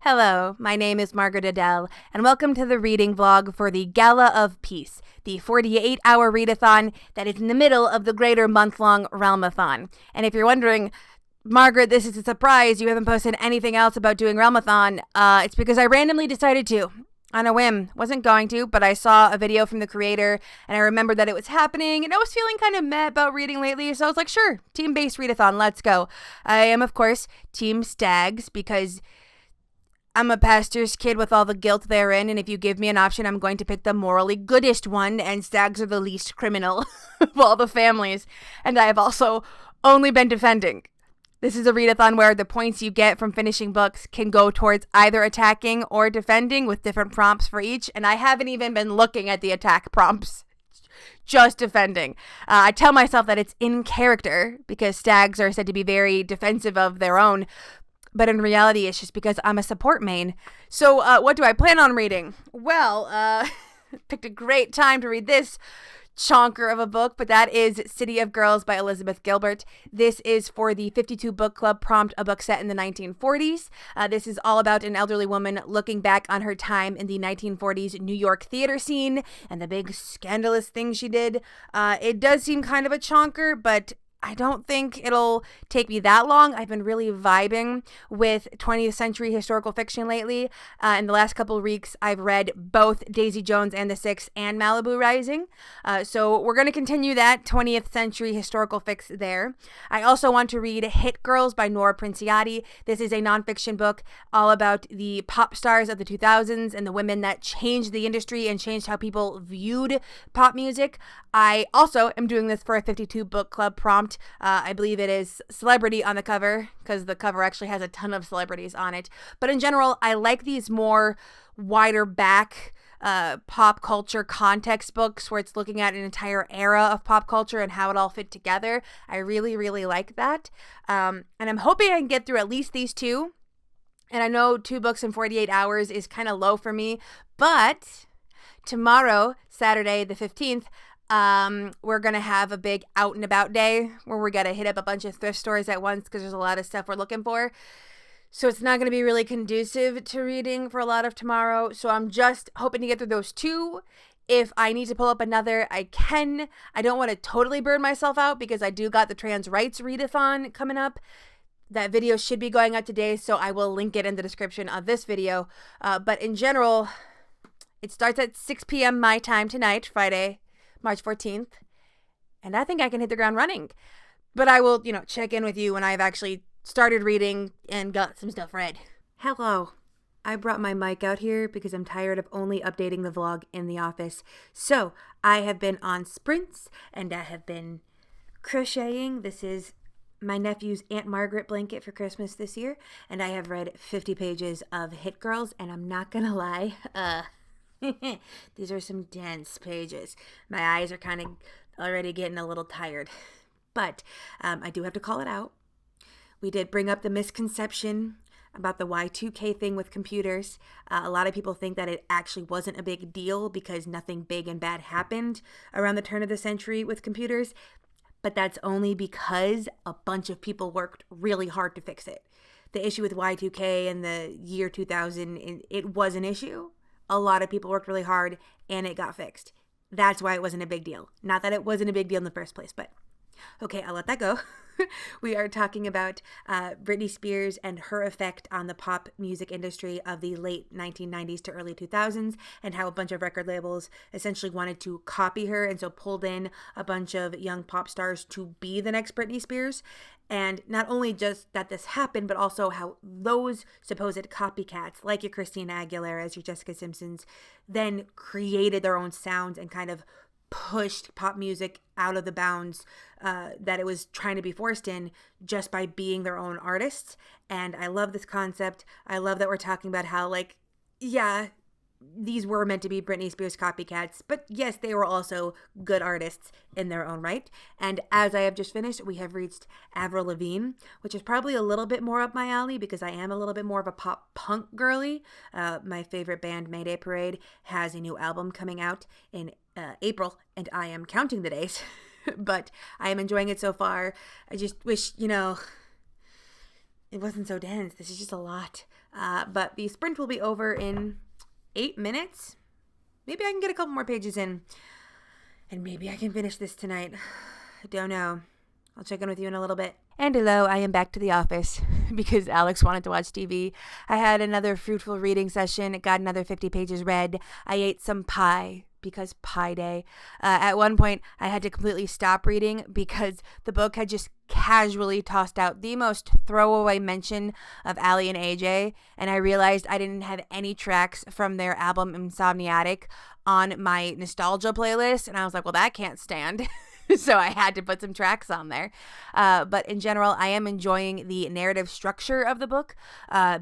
Hello, my name is Margaret Adele, and welcome to the reading vlog for the Gala of Peace, the 48-hour readathon that is in the middle of the greater month-long Realmathon. And if you're wondering, Margaret, this is a surprise, you haven't posted anything else about doing Realmathon, it's because I randomly decided to. On a whim. Wasn't going to, but I saw a video from the creator and I remembered that it was happening and I was feeling kind of meh about reading lately. So I was like, sure, team-based readathon, let's go. I am, of course, Team Stags because I'm a pastor's kid with all the guilt therein. And if you give me an option, I'm going to pick the morally goodest one. And stags are the least criminal of all the families. And I have also only been defending. This is a readathon where the points you get from finishing books can go towards either attacking or defending with different prompts for each. And I haven't even been looking at the attack prompts, just defending. I tell myself that it's in character because stags are said to be very defensive of their own. But in reality, it's just because I'm a support main. So what do I plan on reading? Well, picked a great time to read this chonker of a book, but that is City of Girls by Elizabeth Gilbert. This is for the 52 Book Club prompt, a book set in the 1940s. This is all about an elderly woman looking back on her time in the 1940s New York theater scene and the big scandalous things she did. It does seem kind of a chonker, but I don't think it'll take me that long. I've been really vibing with 20th century historical fiction lately. In the last couple of weeks, I've read both Daisy Jones and the Six and Malibu Rising. So we're going to continue that 20th century historical fix there. I also want to read Hit Girls by Nora Princiati. This is a nonfiction book all about the pop stars of the 2000s and the women that changed the industry and changed how people viewed pop music. I also am doing this for a 52 Book Club prompt. I believe it is celebrity on the cover because the cover actually has a ton of celebrities on it. But in general, I like these more wider back pop culture context books where it's looking at an entire era of pop culture and how it all fit together. I really, really like that. And I'm hoping I can get through at least these two. And I know 2 books in 48 hours is kind of low for me, but tomorrow, Saturday the 15th, we're going to have a big out and about day where we're going to hit up a bunch of thrift stores at once because there's a lot of stuff we're looking for. So it's not going to be really conducive to reading for a lot of tomorrow. So I'm just hoping to get through those 2. If I need to pull up another, I can. I don't want to totally burn myself out because I do got the trans rights readathon coming up. That video should be going out today, so I will link it in the description of this video. But in general, it starts at 6 p.m. my time tonight, Friday, March 14th, and I think I can hit the ground running. But I will, check in with you when I've actually started reading and got some stuff read. Hello. I brought my mic out here because I'm tired of only updating the vlog in the office. So I have been on sprints and I have been crocheting. This is my nephew's Aunt Margaret blanket for Christmas this year, and I have read 50 pages of Hit Girls, and I'm not gonna lie, these are some dense pages. My eyes are kind of already getting a little tired. But I do have to call it out. We did bring up the misconception about the Y2K thing with computers. A lot of people think that it actually wasn't a big deal because nothing big and bad happened around the turn of the century with computers. But that's only because a bunch of people worked really hard to fix it. The issue with Y2K in the year 2000, it was an issue. A lot of people worked really hard and it got fixed. That's why it wasn't a big deal. Not that it wasn't a big deal in the first place, but okay, I'll let that go. We are talking about Britney Spears and her effect on the pop music industry of the late 1990s to early 2000s and how a bunch of record labels essentially wanted to copy her and so pulled in a bunch of young pop stars to be the next Britney Spears. And not only just that this happened, but also how those supposed copycats, like your Christina Aguilera's, your Jessica Simpsons, then created their own sounds and kind of pushed pop music out of the bounds that it was trying to be forced in just by being their own artists. And I love this concept. I love that we're talking about how, these were meant to be Britney Spears copycats, but yes, they were also good artists in their own right. And as I have just finished, we have reached Avril Lavigne, which is probably a little bit more up my alley because I am a little bit more of a pop punk girly. My favorite band, Mayday Parade, has a new album coming out in April, and I am counting the days, but I am enjoying it so far. I just wish, it wasn't so dense. This is just a lot. But the sprint will be over in 8 minutes. Maybe I can get a couple more pages in. And maybe I can finish this tonight. I don't know. I'll check in with you in a little bit. And hello, I am back to the office because Alex wanted to watch TV. I had another fruitful reading session, got another 50 pages read. I ate some pie because pie day. At one point, I had to completely stop reading because the book had just casually tossed out the most throwaway mention of Allie and AJ, and I realized I didn't have any tracks from their album Insomniatic on my nostalgia playlist, and I was like, well, that can't stand. So I had to put some tracks on there. But in general, I am enjoying the narrative structure of the book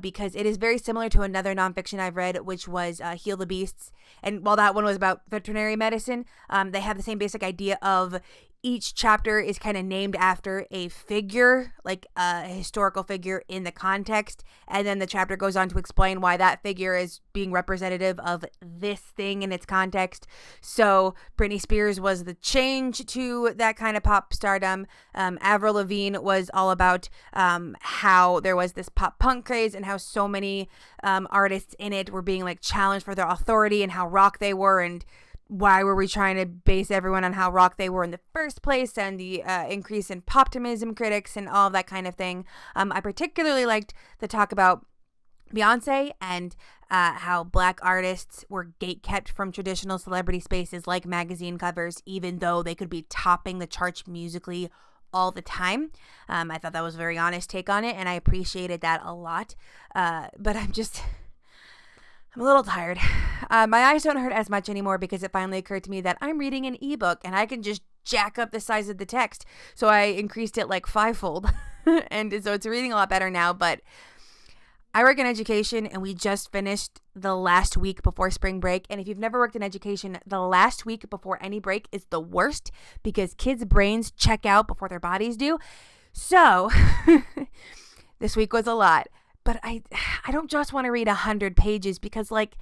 because it is very similar to another nonfiction I've read, which was Heal the Beasts. And while that one was about veterinary medicine, they have the same basic idea of each chapter is kind of named after a figure, like a historical figure in the context. And then the chapter goes on to explain why that figure is being representative of this thing in its context. So Britney Spears was the change to that kind of pop stardom. Avril Lavigne was all about how there was this pop punk craze and how so many artists in it were being like challenged for their authority and how rock they were, and why were we trying to base everyone on how rock they were in the first place, and the increase in poptimism critics and all of that kind of thing. I particularly liked the talk about Beyonce and how Black artists were gatekept from traditional celebrity spaces like magazine covers, even though they could be topping the charts musically all the time. I thought that was a very honest take on it, and I appreciated that a lot. But I'm a little tired. My eyes don't hurt as much anymore because it finally occurred to me that I'm reading an ebook and I can just jack up the size of the text. So I increased it like fivefold. And so it's reading a lot better now. But I work in education and we just finished the last week before spring break. And if you've never worked in education, the last week before any break is the worst because kids' brains check out before their bodies do. So this week was a lot. But I don't just want to read 100 pages because, like,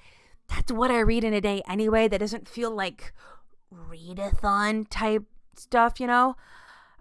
that's what I read in a day anyway. That doesn't feel like readathon type stuff, you know?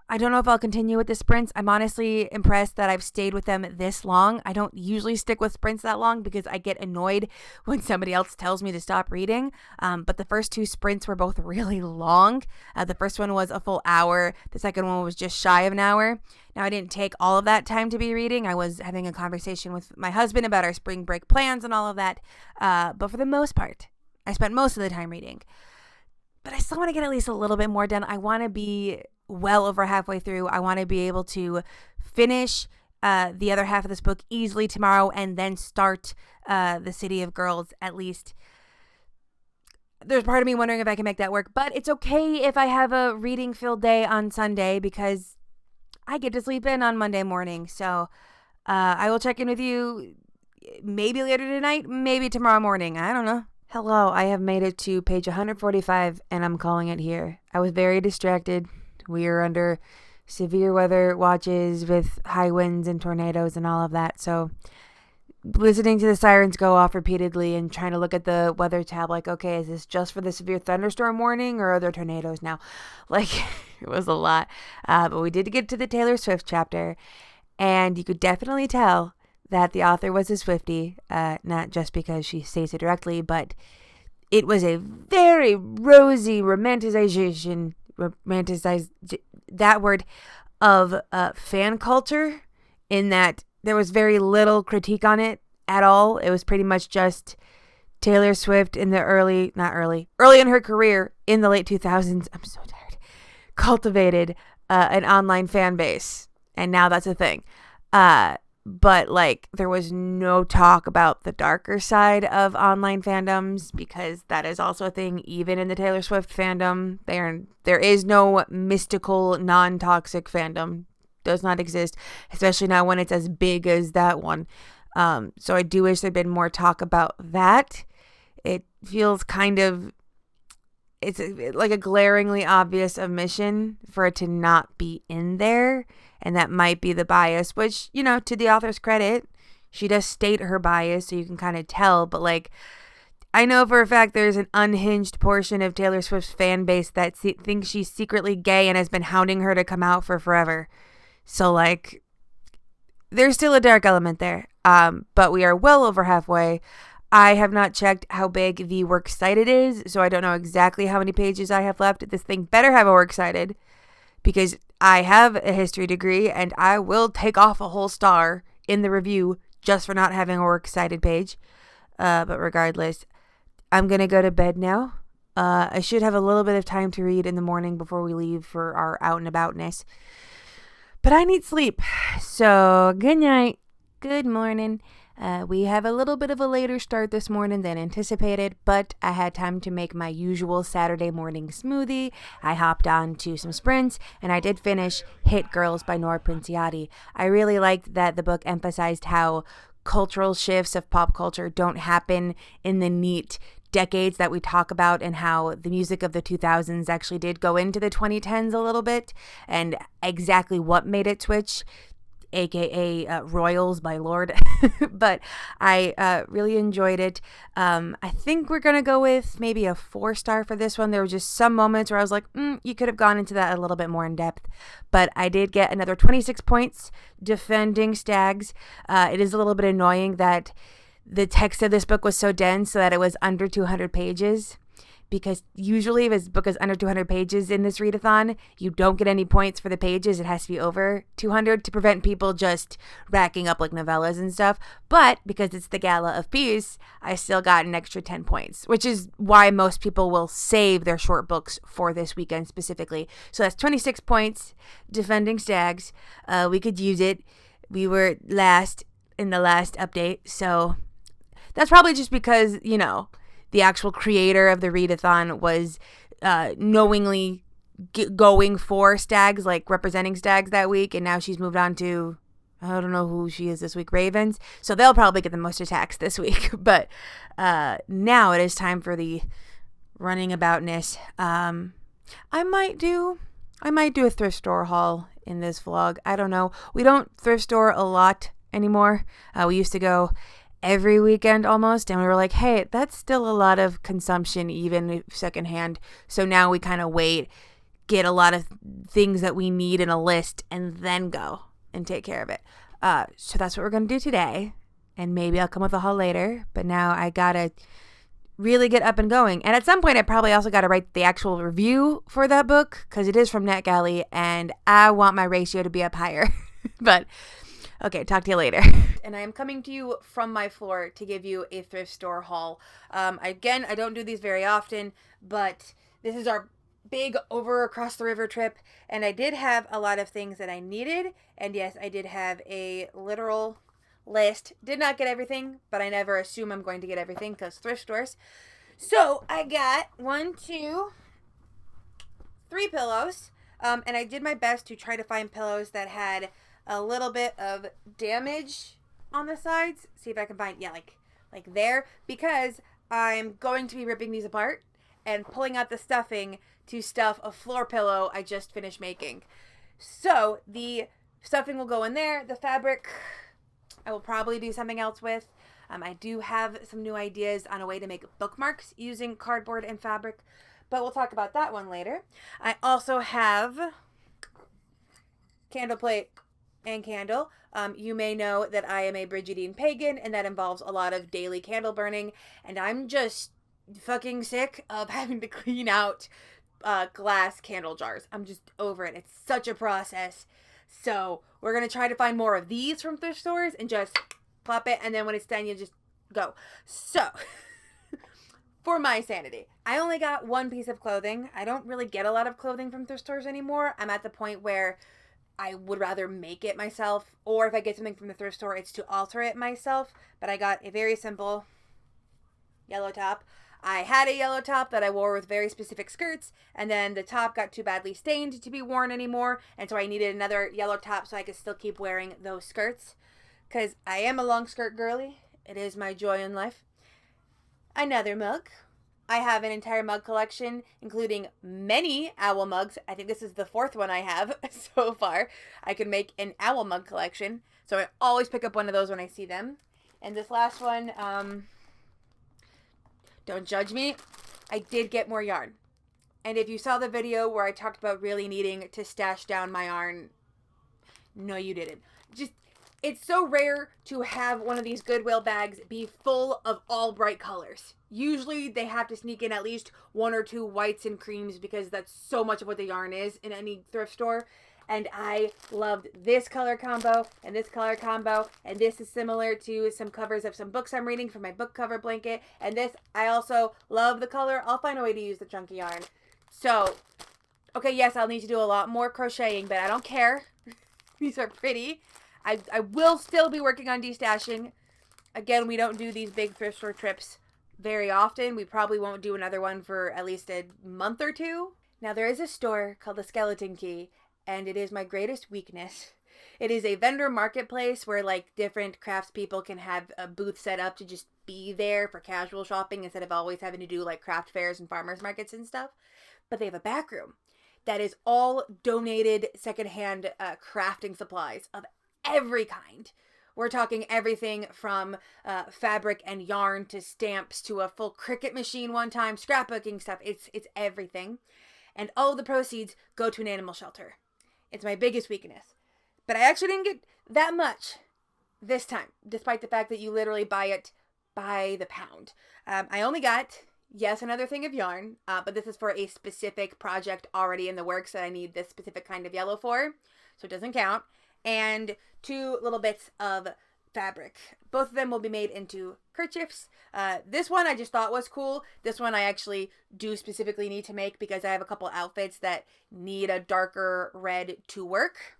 I don't know if I'll continue with the sprints. I'm honestly impressed that I've stayed with them this long. I don't usually stick with sprints that long because I get annoyed when somebody else tells me to stop reading. But the first 2 sprints were both really long. The first one was a full hour. The second one was just shy of an hour. Now, I didn't take all of that time to be reading. I was having a conversation with my husband about our spring break plans and all of that. But for the most part, I spent most of the time reading. But I still want to get at least a little bit more done. I want to be well over halfway through. I want to be able to finish the other half of this book easily tomorrow and then start The City of Girls at least. There's part of me wondering if I can make that work, but it's okay if I have a reading-filled day on Sunday because I get to sleep in on Monday morning. So I will check in with you maybe later tonight, maybe tomorrow morning. I don't know. Hello, I have made it to page 145 and I'm calling it here. I was very distracted. We are under severe weather watches with high winds and tornadoes and all of that. So listening to the sirens go off repeatedly and trying to look at the weather tab like, okay, is this just for the severe thunderstorm warning or are there tornadoes now? Like, it was a lot. But we did get to the Taylor Swift chapter, and you could definitely tell that the author was a Swiftie, not just because she states it directly, but it was a very rosy romanticized that word of fan culture, in that there was very little critique on it at all. It was pretty much just Taylor Swift in the early in her career in the late 2000s. I'm so tired. Cultivated an online fan base, and now that's a thing. But like, there was no talk about the darker side of online fandoms, because that is also a thing even in the Taylor Swift fandom. There is no mystical, non-toxic fandom. Does not exist, especially now when it's as big as that one. So I do wish there'd been more talk about that. It feels it's like a glaringly obvious omission for it to not be in there. And that might be the bias, which, you know, to the author's credit, she does state her bias, so you can kind of tell. But, like, I know for a fact there's an unhinged portion of Taylor Swift's fan base that thinks she's secretly gay and has been hounding her to come out for forever. So, like, there's still a dark element there, but we are well over halfway. I have not checked how big the works cited is, so I don't know exactly how many pages I have left. This thing better have a works cited, because I have a history degree, and I will take off a whole star in the review just for not having a works cited page. But regardless, I'm going to go to bed now. I should have a little bit of time to read in the morning before we leave for our out and aboutness. But I need sleep. So good night. Good morning. We have a little bit of a later start this morning than anticipated, but I had time to make my usual Saturday morning smoothie. I hopped on to some sprints, and I did finish Hit Girls by Nora Princiati. I really liked that the book emphasized how cultural shifts of pop culture don't happen in the neat decades that we talk about, and how the music of the 2000s actually did go into the 2010s a little bit, and exactly what made it switch, aka Royals by Lorde. But I really enjoyed it. I think we're gonna go with maybe a 4-star for this one. There were just some moments where I was like, you could have gone into that a little bit more in depth, but I did get another 26 points defending Stags. It is a little bit annoying that the text of this book was so dense so that it was under 200 pages, because usually if a book is under 200 pages in this readathon, you don't get any points for the pages. It has to be over 200 to prevent people just racking up like novellas and stuff. But because it's the Gala of Peace, I still got an extra 10 points, which is why most people will save their short books for this weekend specifically. So that's 26 points defending Stags. We could use it. We were last in the last update, so that's probably just because, the actual creator of the readathon was knowingly going for Stags, like representing Stags that week, and now she's moved on to, I don't know who she is this week, Ravens. So they'll probably get the most attacks this week. But now it is time for the running aboutness. I might do a thrift store haul in this vlog. I don't know. We don't thrift store a lot anymore. We used to go every weekend almost, and we were like, hey, that's still a lot of consumption, even secondhand. So now we kind of wait, get a lot of things that we need in a list, and then go and take care of it. So that's what we're going to do today, and maybe I'll come with a haul later, but now I gotta really get up and going. And at some point I probably also got to write the actual review for that book, because it is from NetGalley, and I want my ratio to be up higher. But okay, talk to you later. And I am coming to you from my floor to give you a thrift store haul. Again, I don't do these very often, but this is our big over across the river trip, and I did have a lot of things that I needed. And yes, I did have a literal list. Did not get everything, but I never assume I'm going to get everything because thrift stores. So I got 1, 2, 3 pillows, and I did my best to try to find pillows that had a little bit of damage on the sides. See if I can find, like there, because I'm going to be ripping these apart and pulling out the stuffing to stuff a floor pillow I just finished making. So the stuffing will go in there. The fabric I will probably do something else with. I do have some new ideas on a way to make bookmarks using cardboard and fabric, but we'll talk about that one later. I also have candle plate and candle. You may know that I am a Brigidine pagan, and that involves a lot of daily candle burning, and I'm just fucking sick of having to clean out glass candle jars. I'm just over it. It's such a process. So we're going to try to find more of these from thrift stores and just plop it, and then when it's done, you just go. So for my sanity, I only got one piece of clothing. I don't really get a lot of clothing from thrift stores anymore. I'm at the point where I would rather make it myself, or if I get something from the thrift store, it's to alter it myself. But I got a very simple yellow top. I had a yellow top that I wore with very specific skirts, and then the top got too badly stained to be worn anymore, and so I needed another yellow top so I could still keep wearing those skirts, because I am a long skirt girly. It is my joy in life. Another mug. I have an entire mug collection, including many owl mugs. I think this is the 4th one I have so far. I could make an owl mug collection, so I always pick up one of those when I see them. And this last one, don't judge me, I did get more yarn. And if you saw the video where I talked about really needing to stash down my yarn, no you didn't. Just It's so rare to have one of these Goodwill bags be full of all bright colors. Usually they have to sneak in at least one or two whites and creams because that's so much of what the yarn is in any thrift store. And I loved this color combo and this color combo. And this is similar to some covers of some books I'm reading for my book cover blanket. And this, I also love the color. I'll find a way to use the chunky yarn. So, okay, yes, I'll need to do a lot more crocheting, but I don't care. These are pretty. I will still be working on destashing. Again, we don't do these big thrift store trips very often. We probably won't do another one for at least a month or two. Now, there is a store called the Skeleton Key, and it is my greatest weakness. It is a vendor marketplace where like different craftspeople can have a booth set up to just be there for casual shopping instead of always having to do like craft fairs and farmers markets and stuff. But they have a back room that is all donated secondhand crafting supplies of every kind. We're talking everything from fabric and yarn to stamps to a full Cricut machine one time, scrapbooking stuff. It's everything. And all the proceeds go to an animal shelter. It's my biggest weakness. But I actually didn't get that much this time, despite the fact that you literally buy it by the pound. I only got, yes, another thing of yarn, but this is for a specific project already in the works that I need this specific kind of yellow for, so it doesn't count. And 2 little bits of fabric. Both of them will be made into kerchiefs. This one I just thought was cool. This one I actually do specifically need to make because I have a couple outfits that need a darker red to work.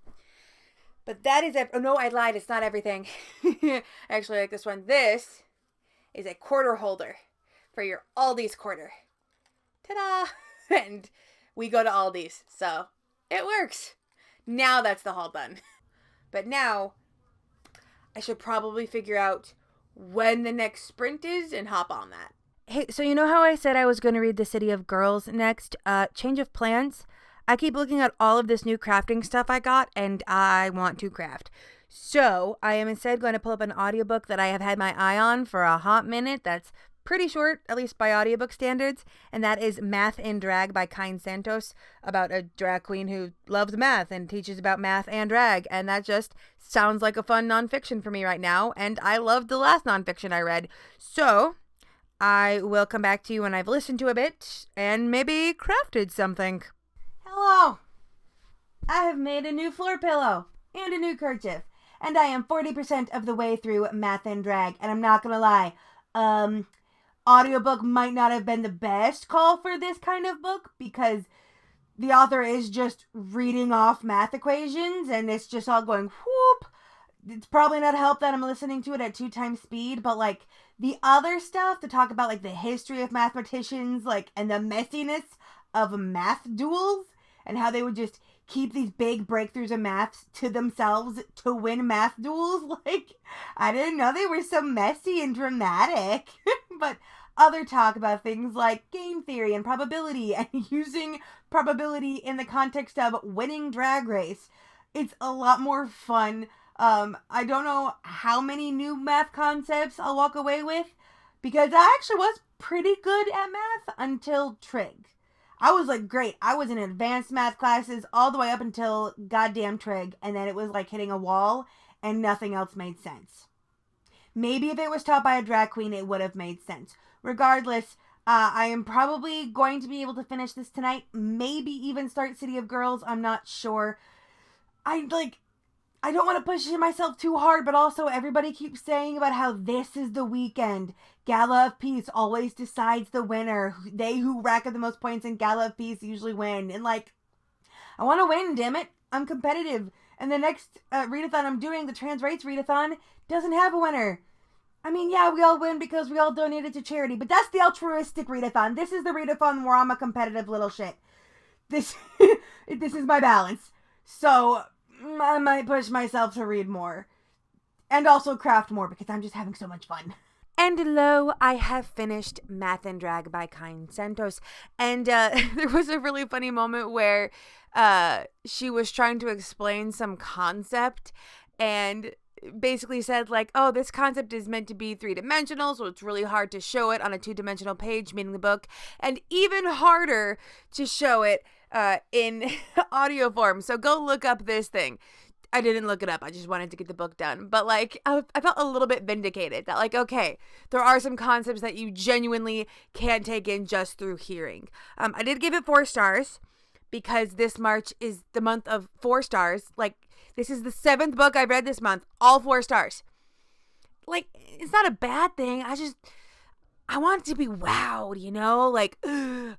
But that is, oh no, I lied. It's not everything. I actually like this one. This is a quarter holder for your Aldi's quarter. Ta-da! And we go to Aldi's, so it works. Now that's the haul done. But now, I should probably figure out when the next sprint is and hop on that. Hey, so you know how I said I was going to read The City of Girls next? Change of plans. I keep looking at all of this new crafting stuff I got, and I want to craft. So, I am instead going to pull up an audiobook that I have had my eye on for a hot minute that's pretty short, at least by audiobook standards, and that is Math in Drag by Kind Santos, about a drag queen who loves math and teaches about math and drag, and that just sounds like a fun nonfiction for me right now, and I loved the last nonfiction I read. So, I will come back to you when I've listened to a bit and maybe crafted something. Hello! I have made a new floor pillow and a new kerchief, and I am 40% of the way through Math and Drag, and I'm not gonna lie, audiobook might not have been the best call for this kind of book because the author is just reading off math equations and it's just all going whoop. It's probably not help that I'm listening to it at 2 times speed, but like the other stuff to talk about like the history of mathematicians, like, and the messiness of math duels and how they would just keep these big breakthroughs of maths to themselves to win math duels. Like, I didn't know they were so messy and dramatic. But other talk about things like game theory and probability and using probability in the context of winning Drag Race. It's a lot more fun. I don't know how many new math concepts I'll walk away with because I actually was pretty good at math until trig. I was like, great. I was in advanced math classes all the way up until goddamn trig. And then it was like hitting a wall and nothing else made sense. Maybe if it was taught by a drag queen, it would have made sense. Regardless, I am probably going to be able to finish this tonight. Maybe even start City of Girls. I'm not sure. I don't want to push myself too hard, but also everybody keeps saying about how this is the weekend. Gala of Peace always decides the winner. They who rack up the most points in Gala of Peace usually win. And like, I want to win, damn it. I'm competitive. And the next readathon I'm doing, the trans rights readathon, doesn't have a winner. I mean, yeah, we all win because we all donated to charity, but that's the altruistic readathon. This is the readathon where I'm a competitive little shit. This is my balance. So I might push myself to read more. And also craft more because I'm just having so much fun. And lo, I have finished Math and Drag by Kind Santos. And there was a really funny moment where she was trying to explain some concept and basically said like, oh, this concept is meant to be 3-dimensional, so it's really hard to show it on a 2-dimensional page, meaning the book, and even harder to show it in audio form. So go look up this thing. I didn't look it up. I just wanted to get the book done. But like, I felt a little bit vindicated that like, okay, there are some concepts that you genuinely can't take in just through hearing. I did give it 4 stars because this March is the month of 4 stars. Like, this is the 7th book I've read this month, all 4 stars. Like, it's not a bad thing. I want it to be wowed, you know? Like, I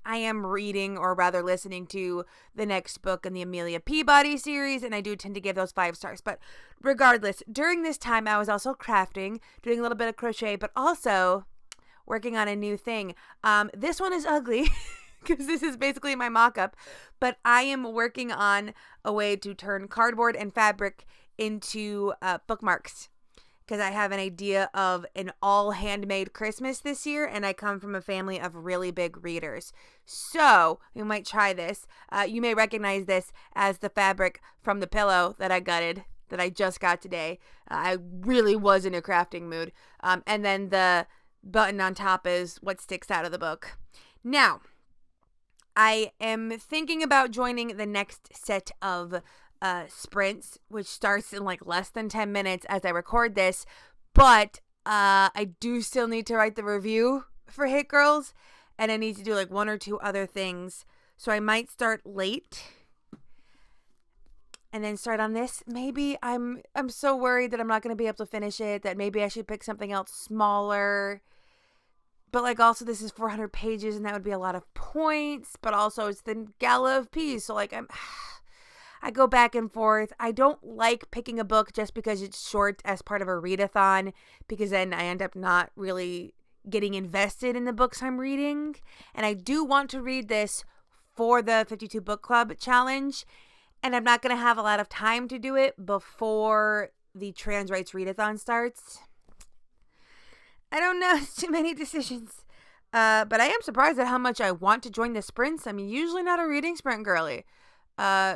am reading, or rather listening to, the next book in the Amelia Peabody series, and I do tend to give those 5 stars. But regardless, during this time, I was also crafting, doing a little bit of crochet, but also working on a new thing. This one is ugly, because this is basically my mock-up, but I am working on a way to turn cardboard and fabric into bookmarks. Because I have an idea of an all handmade Christmas this year, and I come from a family of really big readers. So we might try this. You may recognize this as the fabric from the pillow that I gutted, that I just got today. I really was in a crafting mood. And then the button on top is what sticks out of the book. Now, I am thinking about joining the next set of sprints, which starts in like less than 10 minutes as I record this, but I do still need to write the review for Hit Girls, and I need to do like 1 or 2 other things, so I might start late and then start on this. Maybe I'm so worried that I'm not going to be able to finish it, that maybe I should pick something else smaller. But like, also, this is 400 pages, and that would be a lot of points, but also it's the Gala of Peace, so like I go back and forth. I don't like picking a book just because it's short as part of a readathon, because then I end up not really getting invested in the books I'm reading. And I do want to read this for the 52 Book Club challenge, and I'm not going to have a lot of time to do it before the Trans Rights Readathon starts. I don't know. It's too many decisions. But I am surprised at how much I want to join the sprints. I'm usually not a reading sprint girly.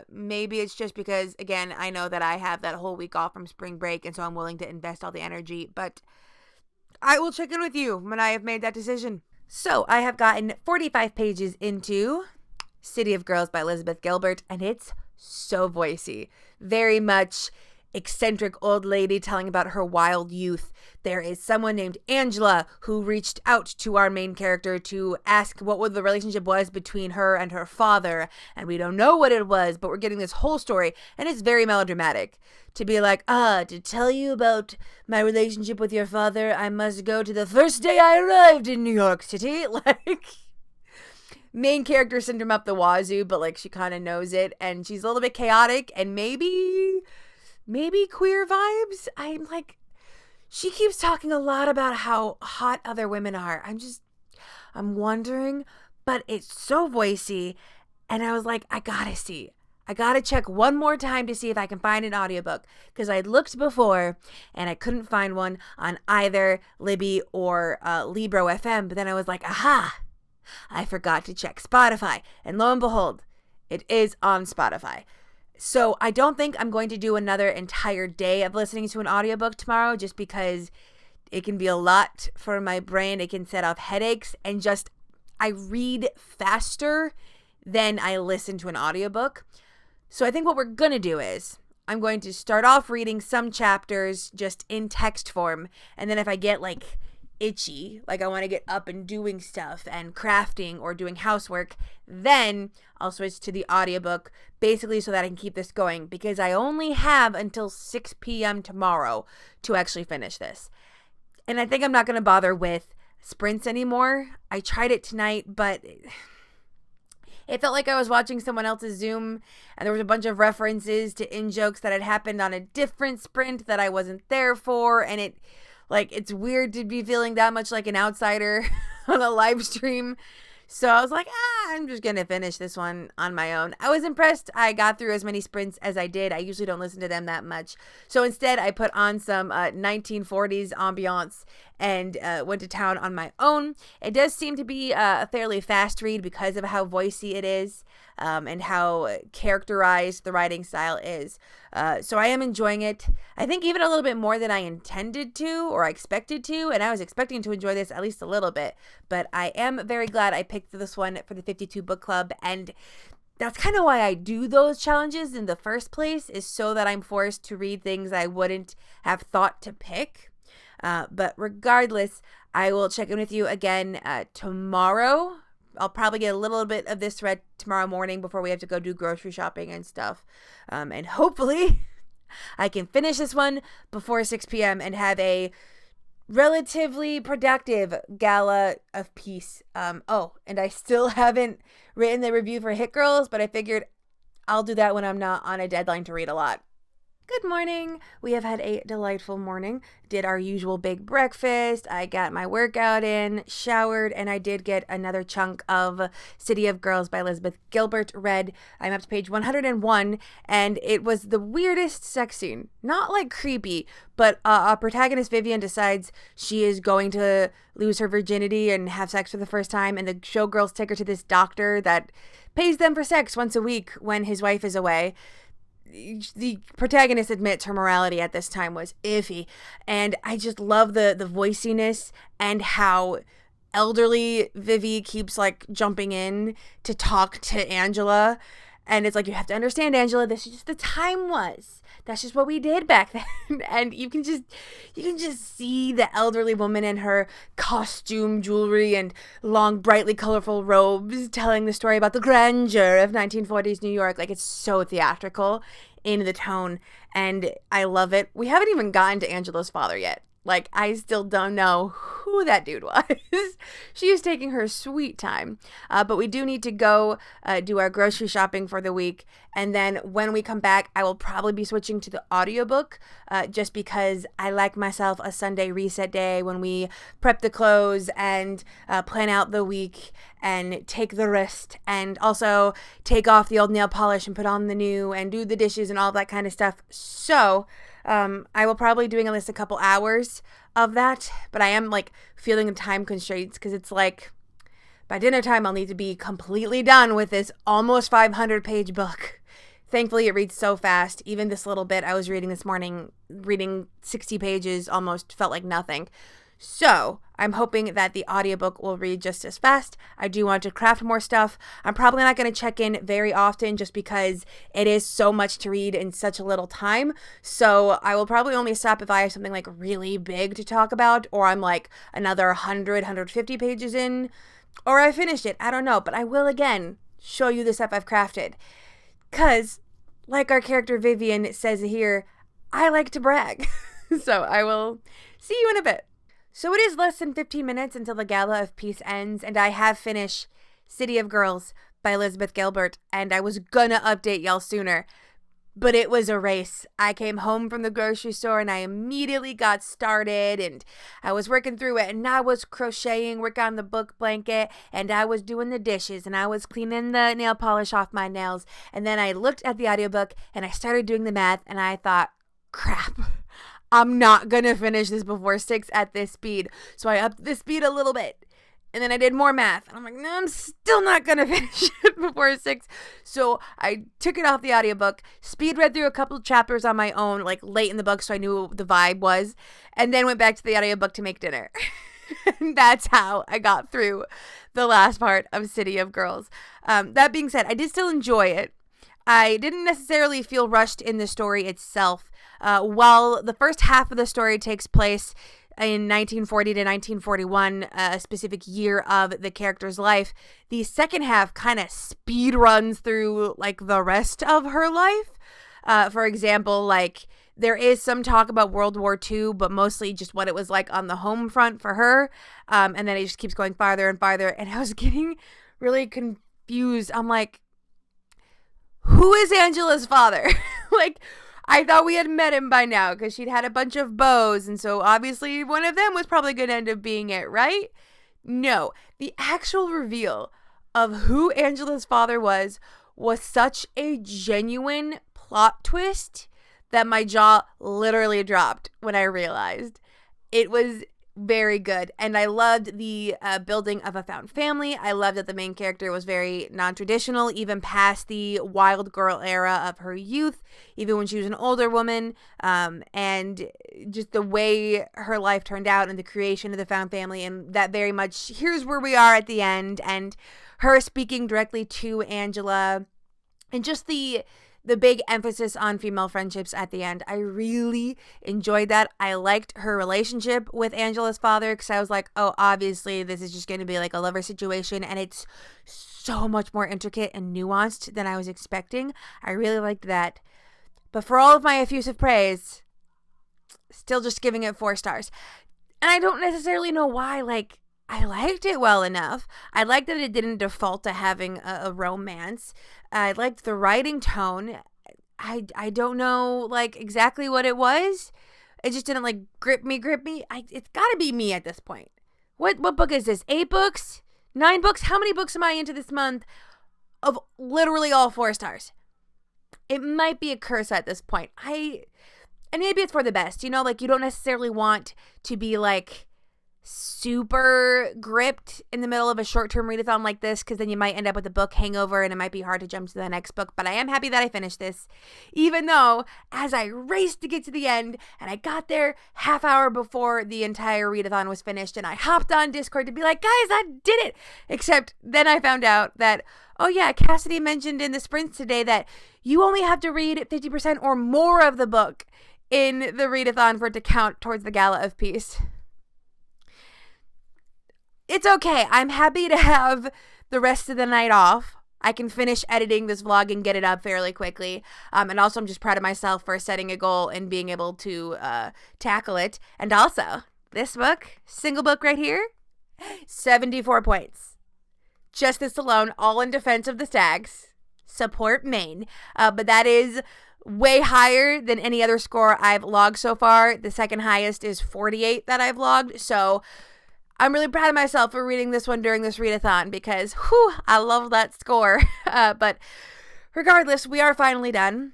Maybe it's just because, again, I know that I have that whole week off from spring break, and so I'm willing to invest all the energy, but I will check in with you when I have made that decision. So I have gotten 45 pages into City of Girls by Elizabeth Gilbert, and it's so voicey. Very much eccentric old lady telling about her wild youth. There is someone named Angela who reached out to our main character to ask what the relationship was between her and her father, and we don't know what it was, but we're getting this whole story, and it's very melodramatic. To be like, to tell you about my relationship with your father, I must go to the first day I arrived in New York City. Like, main character syndrome up the wazoo, but like, she kind of knows it, and she's a little bit chaotic, and maybe queer vibes. I'm like, she keeps talking a lot about how hot other women are. I'm wondering, but it's so voicey. And I was like, I gotta check one more time to see if I can find an audiobook, because I looked before and I couldn't find one on either Libby or Libro FM. But then I was like, aha, I forgot to check Spotify. And lo and behold, it is on Spotify. So I don't think I'm going to do another entire day of listening to an audiobook tomorrow, just because it can be a lot for my brain. It can set off headaches, and just I read faster than I listen to an audiobook. So I think what we're going to do is I'm going to start off reading some chapters just in text form, and then if I get like itchy, like I want to get up and doing stuff and crafting or doing housework, then I'll switch to the audiobook, basically so that I can keep this going, because I only have until 6 p.m. tomorrow to actually finish this. And I think I'm not going to bother with sprints anymore. I tried it tonight, but it felt like I was watching someone else's Zoom, and there was a bunch of references to in-jokes that had happened on a different sprint that I wasn't there for, and it's weird to be feeling that much like an outsider on a live stream. So I was like, I'm just going to finish this one on my own. I was impressed I got through as many sprints as I did. I usually don't listen to them that much. So instead, I put on some 1940s ambiance and went to town on my own. It does seem to be a fairly fast read because of how voicey it is, and how characterized the writing style is. So I am enjoying it. I think even a little bit more than I intended to or I expected to, and I was expecting to enjoy this at least a little bit. But I am very glad I picked this one for the 52 Book Club, and that's kind of why I do those challenges in the first place, is so that I'm forced to read things I wouldn't have thought to pick. But regardless, I will check in with you again tomorrow. I'll probably get a little bit of this read tomorrow morning before we have to go do grocery shopping and stuff. And hopefully I can finish this one before 6 p.m. and have a relatively productive Gala of Peace. And I still haven't written the review for Hit Girls, but I figured I'll do that when I'm not on a deadline to read a lot. Good morning. We have had a delightful morning. Did our usual big breakfast. I got my workout in, showered, and I did get another chunk of City of Girls by Elizabeth Gilbert read. I'm up to page 101, and it was the weirdest sex scene. Not like creepy, but our protagonist Vivian decides she is going to lose her virginity and have sex for the first time, and the showgirls take her to this doctor that pays them for sex once a week when his wife is away. The protagonist admits her morality at this time was iffy, and I just love the voiciness and how elderly Vivi keeps like jumping in to talk to Angela, and it's like, you have to understand, Angela, this is just the time was. That's just what we did back then. And you can just see the elderly woman in her costume, jewelry, and long, brightly colorful robes telling the story about the grandeur of 1940s New York. Like, it's so theatrical in the tone, and I love it. We haven't even gotten to Angela's father yet. Like, I still don't know who that dude was. She is taking her sweet time. But we do need to go do our grocery shopping for the week. And then when we come back, I will probably be switching to the audiobook just because I like myself a Sunday reset day when we prep the clothes and plan out the week and take the rest and also take off the old nail polish and put on the new and do the dishes and all that kind of stuff. So I will probably doing at least a couple hours of that, but I am like feeling the time constraints because it's like by dinner time I'll need to be completely done with this almost 500-page book. Thankfully, it reads so fast. Even this little bit I was reading this morning, reading 60 pages almost felt like nothing. So I'm hoping that the audiobook will read just as fast. I do want to craft more stuff. I'm probably not going to check in very often just because it is so much to read in such a little time. So I will probably only stop if I have something like really big to talk about, or I'm like another 100, 150 pages in, or I finished it. I don't know, but I will again show you the stuff I've crafted. Because, like our character Vivian says here, I like to brag. So I will see you in a bit. So it is less than 15 minutes until the Gala of Peace ends, and I have finished City of Girls by Elizabeth Gilbert, and I was gonna update y'all sooner, but it was a race. I came home from the grocery store, and I immediately got started, and I was working through it, and I was crocheting, working on the book blanket, and I was doing the dishes, and I was cleaning the nail polish off my nails, and then I looked at the audiobook, and I started doing the math, and I thought, crap. I'm not going to finish this before 6 at this speed. So I upped the speed a little bit. And then I did more math. And I'm like, no, I'm still not going to finish it before 6. So I took it off the audiobook, speed read through a couple of chapters on my own, like late in the book so I knew what the vibe was, and then went back to the audiobook to make dinner. And that's how I got through the last part of City of Girls. That being said, I did still enjoy it. I didn't necessarily feel rushed in the story itself. While the first half of the story takes place in 1940 to 1941, a specific year of the character's life, the second half kind of speed runs through like the rest of her life. For example, like there is some talk about World War II, but mostly just what it was like on the home front for her. And then it just keeps going farther and farther. And I was getting really confused. I'm like, who is Angela's father? Like, I thought we had met him by now because she'd had a bunch of beaux, and so obviously one of them was probably going to end up being it, right? No. The actual reveal of who Angela's father was such a genuine plot twist that my jaw literally dropped when I realized. It was very good, and I loved the building of a found family. I loved that the main character was very non-traditional, even past the wild girl era of her youth, even when she was an older woman, and just the way her life turned out and the creation of the found family, and that very much, here's where we are at the end, and her speaking directly to Angela And just the big emphasis on female friendships at the end. I really enjoyed that. I liked her relationship with Angela's father because I was like, oh, obviously this is just going to be like a lover situation, and it's so much more intricate and nuanced than I was expecting. I really liked that. But for all of my effusive praise, still just giving it 4 stars. And I don't necessarily know why. Like, I liked it well enough. I liked that it didn't default to having a romance. I liked the writing tone. I don't know, like, exactly what it was. It just didn't, like, grip me. It's got to be me at this point. What book is this? 8 books? 9 books? How many books am I into this month of literally all 4 stars? It might be a curse at this point. And maybe it's for the best, you know, like, you don't necessarily want to be, like, super gripped in the middle of a short-term readathon like this, because then you might end up with a book hangover and it might be hard to jump to the next book. But I am happy that I finished this, even though as I raced to get to the end and I got there half hour before the entire readathon was finished, and I hopped on Discord to be like, guys, I did it. Except then I found out that, oh yeah, Cassidy mentioned in the sprints today that you only have to read 50% or more of the book in the readathon for it to count towards the Gala of Peace. It's okay. I'm happy to have the rest of the night off. I can finish editing this vlog and get it up fairly quickly. And also, I'm just proud of myself for setting a goal and being able to tackle it. And also, this book, single book right here, 74 points. Just this alone, all in defense of the Stags. Support Maine. But that is way higher than any other score I've logged so far. The second highest is 48 that I've logged. So I'm really proud of myself for reading this one during this readathon because, whew, I love that score. But regardless, we are finally done.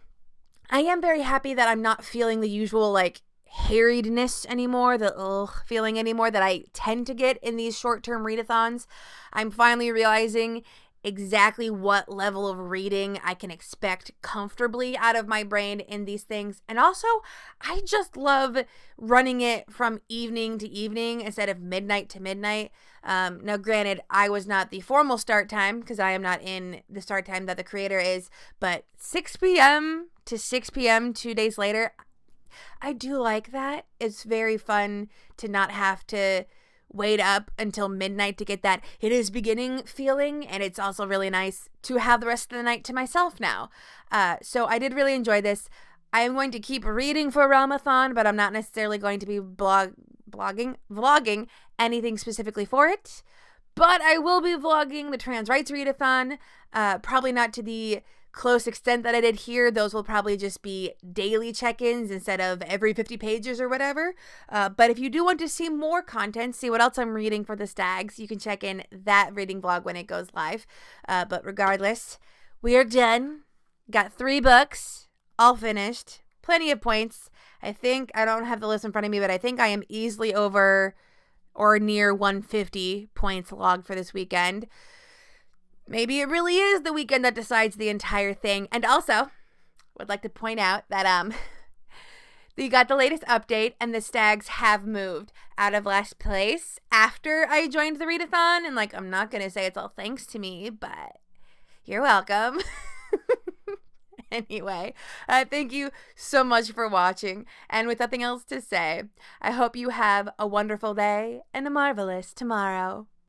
I am very happy that I'm not feeling the usual, like, harriedness anymore, the feeling anymore that I tend to get in these short-term readathons. I'm finally realizing exactly what level of reading I can expect comfortably out of my brain in these things. And also, I just love running it from evening to evening instead of midnight to midnight. Now, granted, I was not the formal start time because I am not in the start time that the creator is, but 6 p.m. to 6 p.m. 2 days later, I do like that. It's very fun to not have to wait up until midnight to get that it is beginning feeling, and it's also really nice to have the rest of the night to myself now. So I did really enjoy this. I am going to keep reading for Realmathon, but I'm not necessarily going to be vlogging anything specifically for it. But I will be vlogging the trans rights readathon, probably not to the close extent that I did here. Those will probably just be daily check-ins instead of every 50 pages or whatever. But if you do want to see more content, see what else I'm reading for the Stags, you can check in that reading vlog when it goes live. But regardless, we are done. Got 3 books, all finished. Plenty of points. I think, I don't have the list in front of me, but I think I am easily over or near 150 points logged for this weekend. Maybe it really is the weekend that decides the entire thing. And also, would like to point out that you got the latest update, and the Stags have moved out of last place after I joined the readathon. And, like, I'm not going to say it's all thanks to me, but you're welcome. Anyway, thank you so much for watching. And with nothing else to say, I hope you have a wonderful day and a marvelous tomorrow.